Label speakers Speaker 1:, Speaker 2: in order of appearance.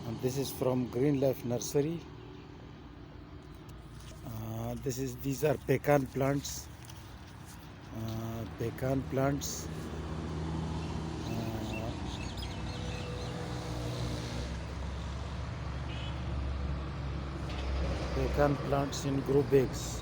Speaker 1: And this is from Green Life Nursery. These are pecan plants. Pecan plants. Uh, Pecan plants in grow bags.